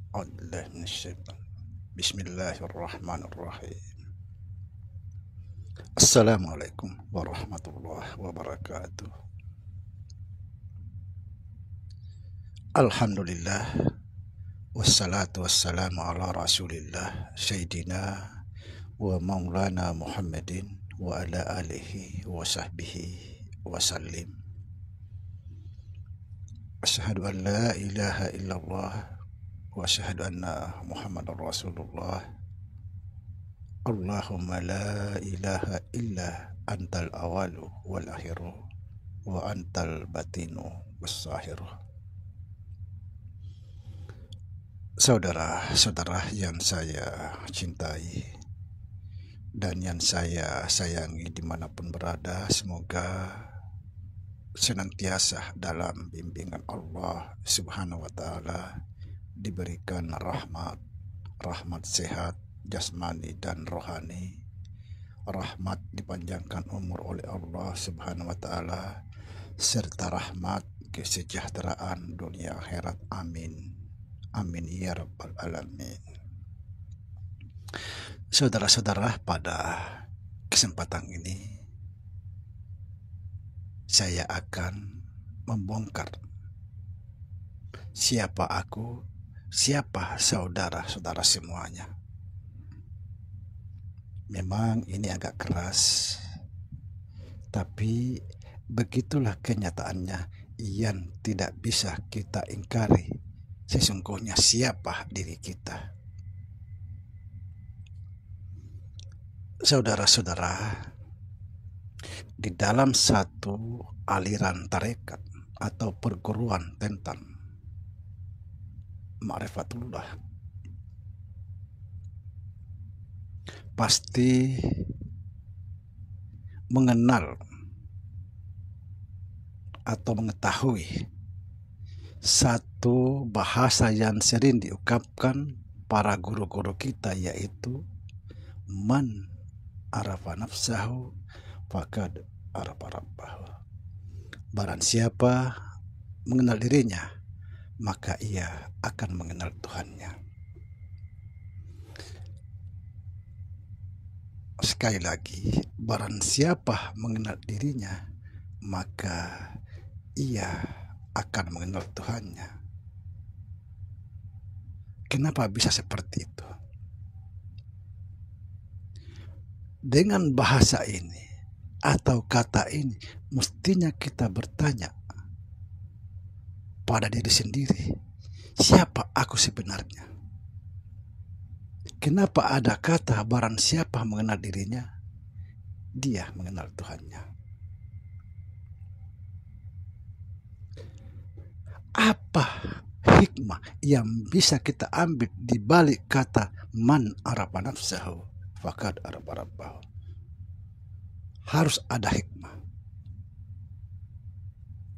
A'udzubillahi minasyaitonir rajim. Bismillahirrahmanirrahim. Assalamualaikum warahmatullahi wabarakatuh. Alhamdulillah wassalatu wassalamu ala Rasulillah Sayyidina wa Maulana Muhammadin wa ala alihi wa sahbihi wa sallim. Asyhadu an la ilaha illallah wa asyhadu anna Muhammadar Rasulullah. Allahumma la ilaha illa antal awalu wal akhiru wa antal batinu wassahiru. Saudara-saudara yang saya cintai dan yang saya sayangi dimanapun berada, semoga senantiasa dalam bimbingan Allah Subhanahu wa Ta'ala, diberikan rahmat sehat jasmani dan rohani, rahmat dipanjangkan umur oleh Allah Subhanahu wa Ta'ala, serta rahmat kesejahteraan dunia akhirat. Amin amin ya rabbal alamin. Saudara-saudara, pada kesempatan ini saya akan membongkar siapa aku, siapa saudara-saudara semuanya. Memang ini agak keras, tapi begitulah kenyataannya yang tidak bisa kita ingkari. Sesungguhnya siapa diri kita. Saudara-saudara, di dalam satu aliran tarekat atau perguruan tentang ma'rifatullah, pasti mengenal atau mengetahui satu bahasa yang sering diungkapkan para guru-guru kita, yaitu man arafa nafsahu faqad arafa rabbahu. Barang siapa mengenal dirinya, maka ia akan mengenal Tuhannya. Sekali lagi, barang siapa mengenal dirinya, maka ia akan mengenal Tuhannya. Kenapa bisa seperti itu? Dengan bahasa ini atau kata ini, mestinya kita bertanya pada diri sendiri, siapa aku sebenarnya? Kenapa ada kata barang siapa mengenal dirinya, dia mengenal Tuhannya? Apa hikmah yang bisa kita ambil di balik kata man arafa nafsahu faqad arafa rabbahu? Harus ada hikmah.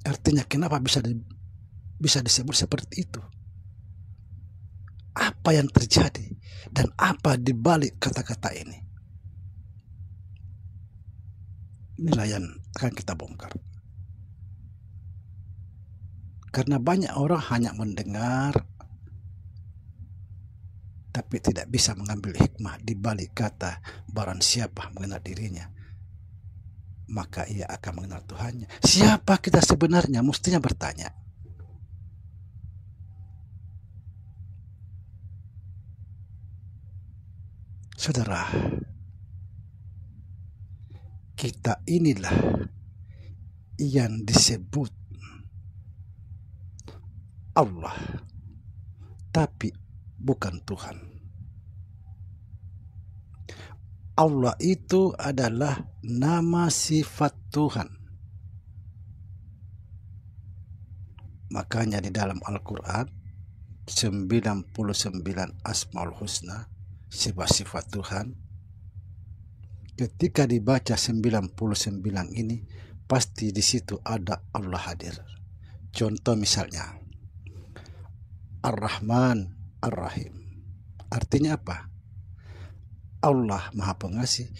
Artinya kenapa bisa disebut seperti itu? Apa yang terjadi dan apa di balik kata-kata ini? Inilah yang akan kita bongkar. Karena banyak orang hanya mendengar tapi tidak bisa mengambil hikmah di balik kata barang siapa mengenal dirinya, maka ia akan mengenal Tuhannya. Siapa kita sebenarnya? Mestinya bertanya. Saudara, kita inilah yang disebut Allah, tapi bukan Tuhan. Allah itu adalah nama sifat Tuhan. Makanya di dalam Al-Quran 99 Asmaul Husna, sifat-sifat Tuhan, ketika dibaca 99 ini, pasti di situ ada Allah hadir. Contoh misalnya Ar-Rahman Ar-Rahim. Artinya apa? Allah Maha Pengasih,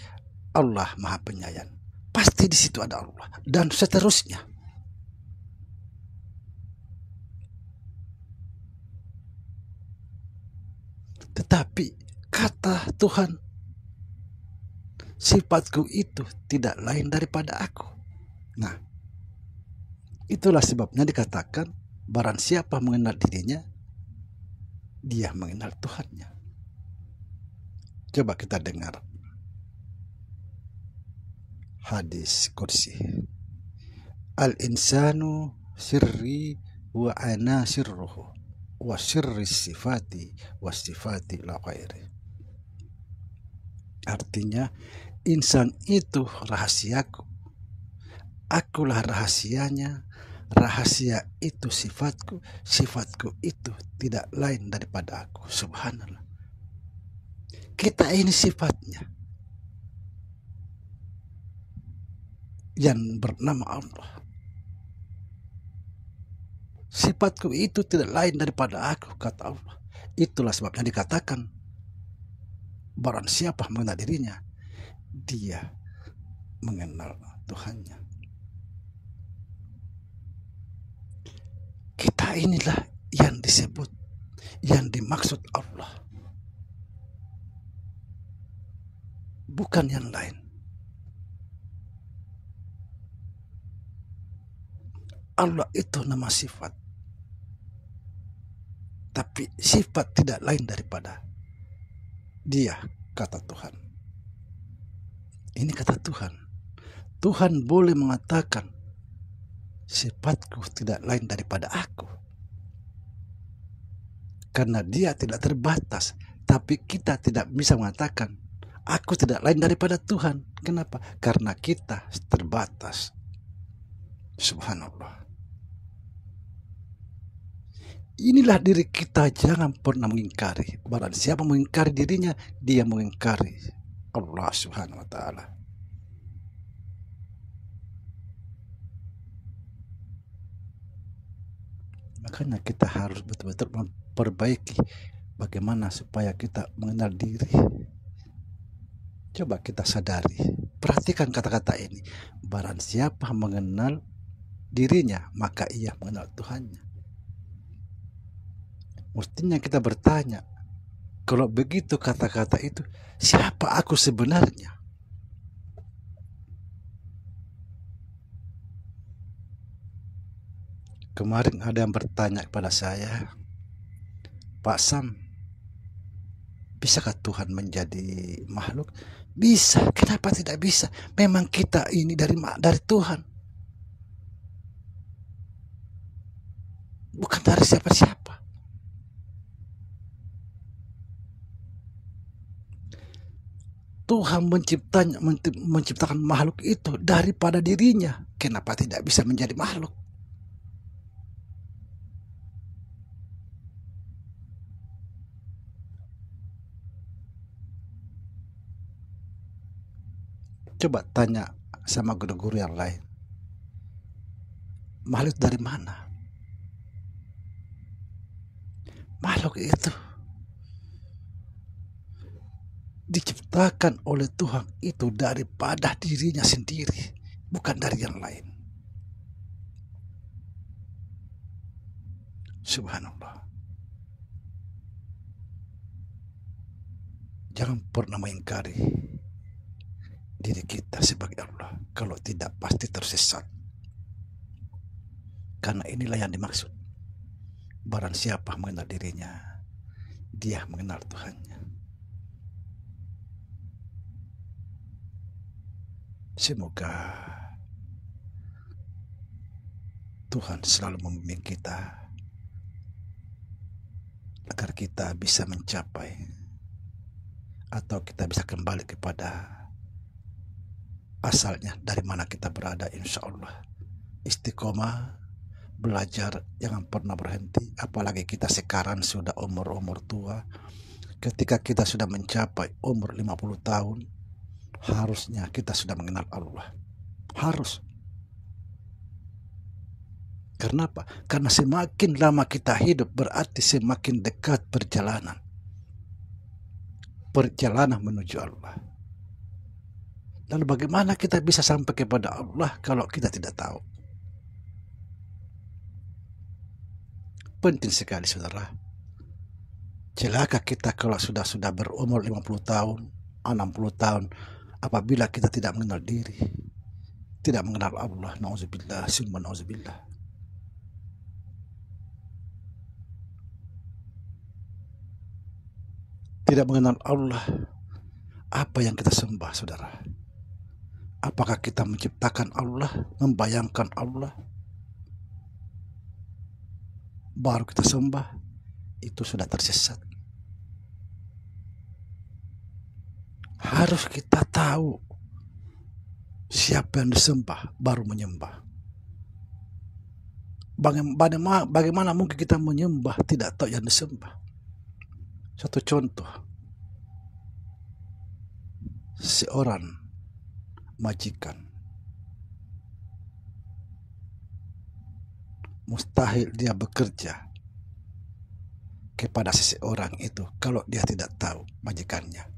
Allah Maha Penyayang. Pasti di situ ada Allah dan seterusnya. Tapi kata Tuhan, sifatku itu tidak lain daripada aku. Nah, itulah sebabnya dikatakan barang siapa mengenal dirinya, dia mengenal Tuhannya. Coba kita dengar hadis kursi. Al-insanu sirri wa ana sirruhu wa sirri sifati wa sifati la ghairi. Artinya, insan itu rahasiaku, akulah rahasianya, rahasia itu sifatku, sifatku itu tidak lain daripada aku. Subhanallah. Kita ini sifatnya yang bernama Allah. Sifatku itu tidak lain daripada aku, kata Allah. Itulah sebabnya dikatakan barang siapa mengenal dirinya, dia mengenal Tuhannya. Kita inilah yang disebut, yang dimaksud Allah, bukan yang lain. Allah itu nama sifat, tapi sifat tidak lain daripada dia, kata Tuhan. Ini kata Tuhan. Tuhan boleh mengatakan sifatku tidak lain daripada aku, karena dia tidak terbatas. Tapi kita tidak bisa mengatakan aku tidak lain daripada Tuhan. Kenapa? Karena kita terbatas. Subhanallah. Inilah diri kita, jangan pernah mengingkari. Barang siapa mengingkari dirinya, dia mengingkari Allah Subhanahu wa ta'ala. Makanya kita harus betul-betul memperbaiki bagaimana supaya kita mengenal diri. Coba kita sadari, perhatikan kata-kata ini. Barang siapa mengenal dirinya, maka ia mengenal Tuhannya. Mestinya kita bertanya, kalau begitu kata-kata itu, siapa aku sebenarnya? Kemarin ada yang bertanya kepada saya, Pak Sam, bisakah Tuhan menjadi makhluk? Bisa, kenapa tidak bisa? Memang kita ini dari Tuhan, bukan dari siapa-siapa. Tuhan menciptakan makhluk itu daripada dirinya. Kenapa tidak bisa menjadi makhluk? Coba tanya sama guru-guru yang lain. Makhluk dari mana? Makhluk itu diciptakan oleh Tuhan itu daripada dirinya sendiri, bukan dari yang lain. Subhanallah. Jangan pernah mengingkari diri kita sebagai Allah. Kalau tidak, pasti tersesat. Karena inilah yang dimaksud. Barang siapa mengenal dirinya, dia mengenal Tuhannya. Semoga Tuhan selalu membimbing kita agar kita bisa mencapai atau kita bisa kembali kepada asalnya dari mana kita berada. Insya Allah istiqomah belajar, jangan pernah berhenti. Apalagi kita sekarang sudah umur tua. Ketika kita sudah mencapai umur 50 tahun, harusnya kita sudah mengenal Allah. Harus. Karena apa? Karena semakin lama kita hidup, berarti semakin dekat perjalanan menuju Allah. Lalu bagaimana kita bisa sampai kepada Allah kalau kita tidak tahu? Penting sekali, saudara. Celaka kita kalau sudah berumur 50 tahun, 60 tahun, apabila kita tidak mengenal diri, tidak mengenal Allah. Nauzubillah, summa nauzubillah. Tidak mengenal Allah, apa yang kita sembah, saudara? Apakah kita menciptakan Allah, membayangkan Allah, baru kita sembah? Itu sudah tersesat. Harus kita tahu siapa yang disembah, baru menyembah. Bagaimana mungkin kita menyembah tidak tahu yang disembah? Satu contoh, seorang majikan mustahil dia bekerja kepada seseorang itu kalau dia tidak tahu majikannya.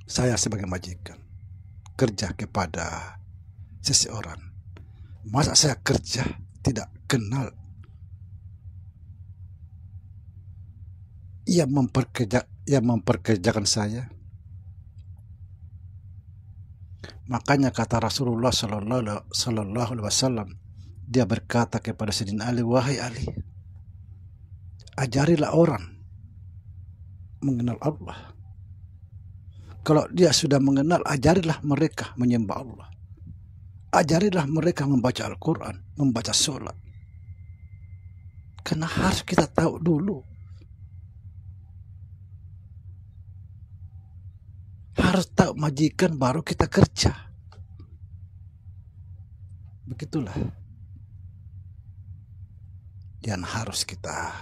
Saya sebagai majikan kerja kepada seseorang, masa saya kerja tidak kenal ia memperkerjakan saya? Makanya kata Rasulullah Sallallahu Alaihi Wasallam, dia berkata kepada Sayyidina Ali, wahai Ali, ajarilah orang mengenal Allah. Kalau dia sudah mengenal, ajarilah mereka menyembah Allah. Ajarilah mereka membaca Al-Quran, membaca sholat. Karena harus kita tahu dulu. Harus tahu majikan baru kita kerja. Begitulah yang harus kita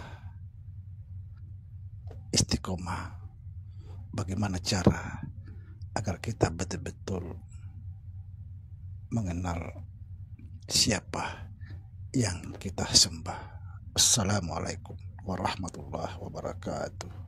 istiqomah. Bagaimana cara agar kita betul-betul mengenal siapa yang kita sembah. Assalamualaikum warahmatullahi wabarakatuh.